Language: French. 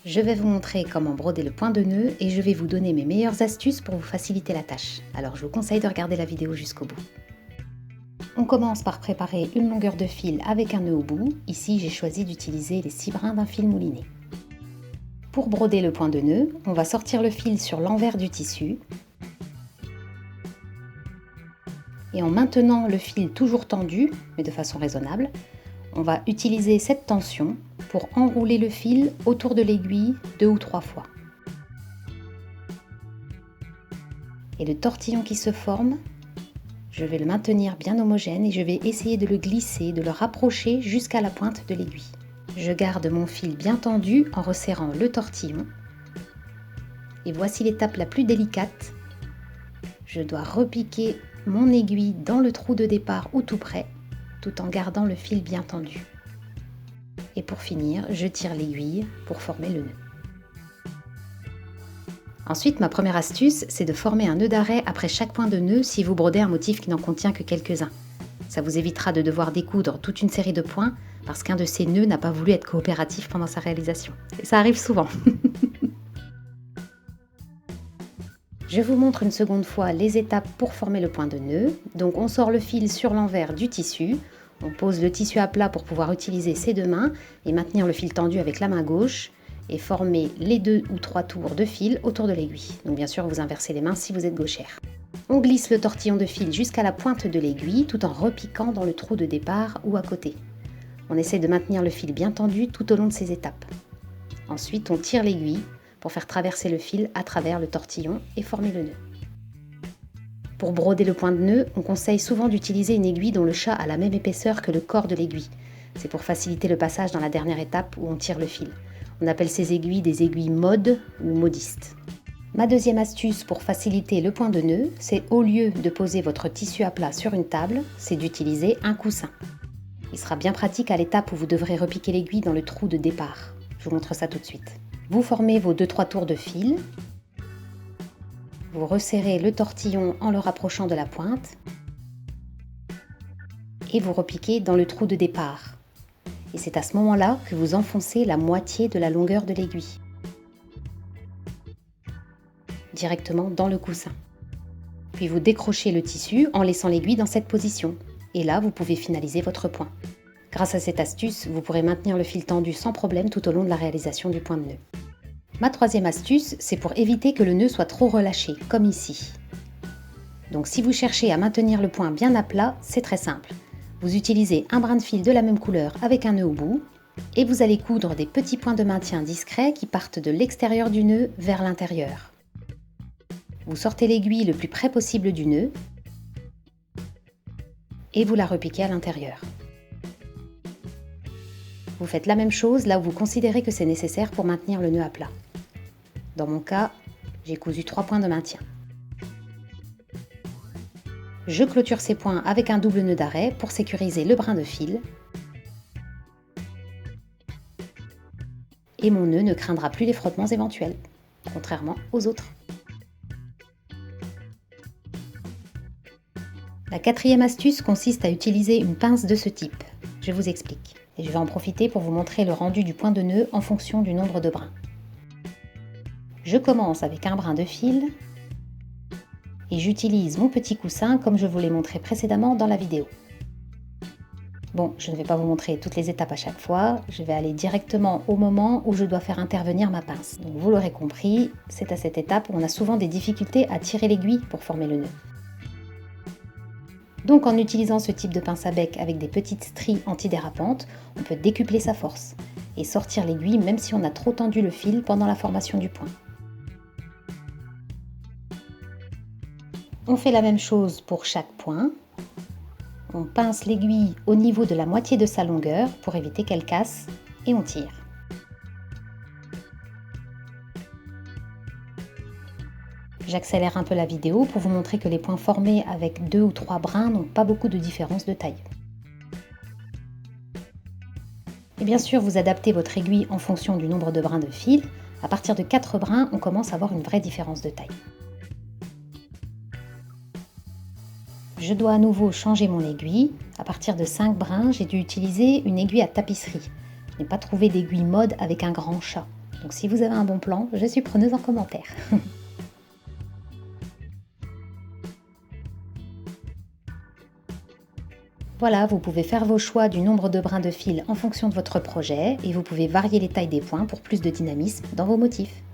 Je vais vous montrer comment broder le point de nœud et je vais vous donner mes meilleures astuces pour vous faciliter la tâche. Alors je vous conseille de regarder la vidéo jusqu'au bout. On commence par préparer une longueur de fil avec un nœud au bout. Ici j'ai choisi d'utiliser les 6 brins d'un fil mouliné. Pour broder le point de nœud, on va sortir le fil sur l'envers du tissu. Et en maintenant le fil toujours tendu, mais de façon raisonnable, on va utiliser cette tension pour enrouler le fil autour de l'aiguille 2 ou 3 fois. Et le tortillon qui se forme, je vais le maintenir bien homogène et je vais essayer de le glisser, de le rapprocher jusqu'à la pointe de l'aiguille. Je garde mon fil bien tendu en resserrant le tortillon. Et voici l'étape la plus délicate. Je dois repiquer mon aiguille dans le trou de départ ou tout près, tout en gardant le fil bien tendu. Et pour finir, je tire l'aiguille pour former le nœud. Ensuite, ma première astuce, c'est de former un nœud d'arrêt après chaque point de nœud si vous brodez un motif qui n'en contient que quelques-uns. Ça vous évitera de devoir découdre toute une série de points parce qu'un de ces nœuds n'a pas voulu être coopératif pendant sa réalisation. Et ça arrive souvent. Je vous montre une seconde fois les étapes pour former le point de nœud. Donc on sort le fil sur l'envers du tissu, on pose le tissu à plat pour pouvoir utiliser ses deux mains et maintenir le fil tendu avec la main gauche et former les 2 ou 3 tours de fil autour de l'aiguille. Donc bien sûr vous inversez les mains si vous êtes gauchère. On glisse le tortillon de fil jusqu'à la pointe de l'aiguille tout en repiquant dans le trou de départ ou à côté. On essaie de maintenir le fil bien tendu tout au long de ces étapes. Ensuite on tire l'aiguille pour faire traverser le fil à travers le tortillon et former le nœud. Pour broder le point de nœud, on conseille souvent d'utiliser une aiguille dont le chat a la même épaisseur que le corps de l'aiguille. C'est pour faciliter le passage dans la dernière étape où on tire le fil. On appelle ces aiguilles des aiguilles mode ou modistes. Ma deuxième astuce pour faciliter le point de nœud, c'est au lieu de poser votre tissu à plat sur une table, c'est d'utiliser un coussin. Il sera bien pratique à l'étape où vous devrez repiquer l'aiguille dans le trou de départ. Je vous montre ça tout de suite. Vous formez vos 2-3 tours de fil. Vous resserrez le tortillon en le rapprochant de la pointe. Et vous repiquez dans le trou de départ. Et c'est à ce moment-là que vous enfoncez la moitié de la longueur de l'aiguille. Directement dans le coussin. Puis vous décrochez le tissu en laissant l'aiguille dans cette position. Et là, vous pouvez finaliser votre point. Grâce à cette astuce, vous pourrez maintenir le fil tendu sans problème tout au long de la réalisation du point de nœud. Ma troisième astuce, c'est pour éviter que le nœud soit trop relâché, comme ici. Donc si vous cherchez à maintenir le point bien à plat, c'est très simple. Vous utilisez un brin de fil de la même couleur avec un nœud au bout, et vous allez coudre des petits points de maintien discrets qui partent de l'extérieur du nœud vers l'intérieur. Vous sortez l'aiguille le plus près possible du nœud, et vous la repiquez à l'intérieur. Vous faites la même chose là où vous considérez que c'est nécessaire pour maintenir le nœud à plat. Dans mon cas, j'ai cousu 3 points de maintien. Je clôture ces points avec un double nœud d'arrêt pour sécuriser le brin de fil. Et mon nœud ne craindra plus les frottements éventuels, contrairement aux autres. La quatrième astuce consiste à utiliser une pince de ce type. Je vous explique. Et je vais en profiter pour vous montrer le rendu du point de nœud en fonction du nombre de brins. Je commence avec un brin de fil et j'utilise mon petit coussin comme je vous l'ai montré précédemment dans la vidéo. Bon, je ne vais pas vous montrer toutes les étapes à chaque fois, je vais aller directement au moment où je dois faire intervenir ma pince. Donc vous l'aurez compris, c'est à cette étape où on a souvent des difficultés à tirer l'aiguille pour former le nœud. Donc en utilisant ce type de pince à bec avec des petites stries antidérapantes, on peut décupler sa force et sortir l'aiguille même si on a trop tendu le fil pendant la formation du point. On fait la même chose pour chaque point. On pince l'aiguille au niveau de la moitié de sa longueur pour éviter qu'elle casse et on tire. J'accélère un peu la vidéo pour vous montrer que les points formés avec 2 ou 3 brins n'ont pas beaucoup de différence de taille. Et bien sûr, vous adaptez votre aiguille en fonction du nombre de brins de fil. À partir de 4 brins, on commence à avoir une vraie différence de taille. Je dois à nouveau changer mon aiguille. À partir de 5 brins, j'ai dû utiliser une aiguille à tapisserie. Je n'ai pas trouvé d'aiguille mode avec un grand chat. Donc si vous avez un bon plan, je suis preneuse en commentaire. Voilà, vous pouvez faire vos choix du nombre de brins de fil en fonction de votre projet et vous pouvez varier les tailles des points pour plus de dynamisme dans vos motifs.